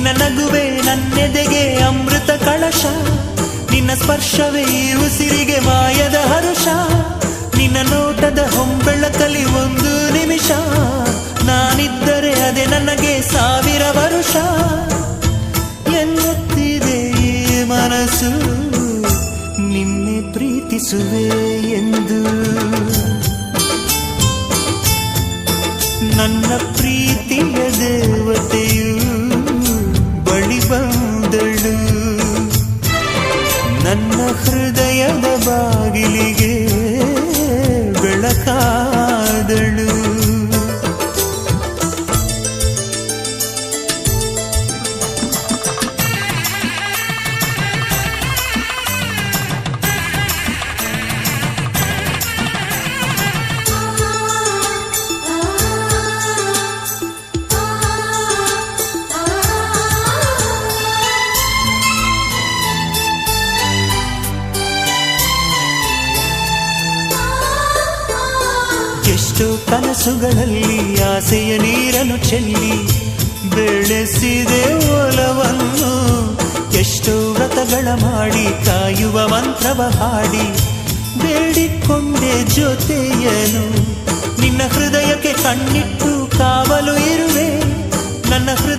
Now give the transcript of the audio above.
ನಿನ್ನ ನಗುವೆ ನನ್ನೆದೆಗೆ ಅಮೃತ ಕಳಶ, ನಿನ್ನ ಸ್ಪರ್ಶವೇ ಈ ಉಸಿರಿಗೆ ಮಾಯದ ಹರುಷ, ನಿನ್ನ ನೋಟದ ಹೊಂಬೆಳಕಲಿ ಒಂದು ನಿಮಿಷ, ನಾನಿದ್ದರೆ ಅದೇ ನನಗೆ 1000 ವರುಷ. ಎನ್ನುತ್ತಿದೆ ಈ ಮನಸ್ಸು ನಿನ್ನೆ ಪ್ರೀತಿಸುವೆ ಎಂದು. ನನ್ನ ಪ್ರೀತಿಯ ದೇವತೆಯು ಬಳಿ ಬಂದಳು, ನನ್ನ ಹೃದಯದ ಬಾಗಿಲಿಗೆ ಬೆಳಕಾದಳು. ಎಷ್ಟೋ ಕನಸುಗಳಲ್ಲಿ ಆಸೆಯ ನೀರನ್ನು ಚೆಲ್ಲಿ ಬೆಳೆಸಿದೆ ಒಲವನ್ನು, ಎಷ್ಟೋ ವ್ರತಗಳ ಮಾಡಿ ಕಾಯುವ ಮಂತ್ರವ ಹಾಡಿ ಬೇಡಿಕೊಂಡೆ ಜೊತೆಯನು. ನಿನ್ನ ಹೃದಯಕ್ಕೆ ಕಣ್ಣಿಟ್ಟು ಕಾವಲು ಇರುವೆ, ನನ್ನ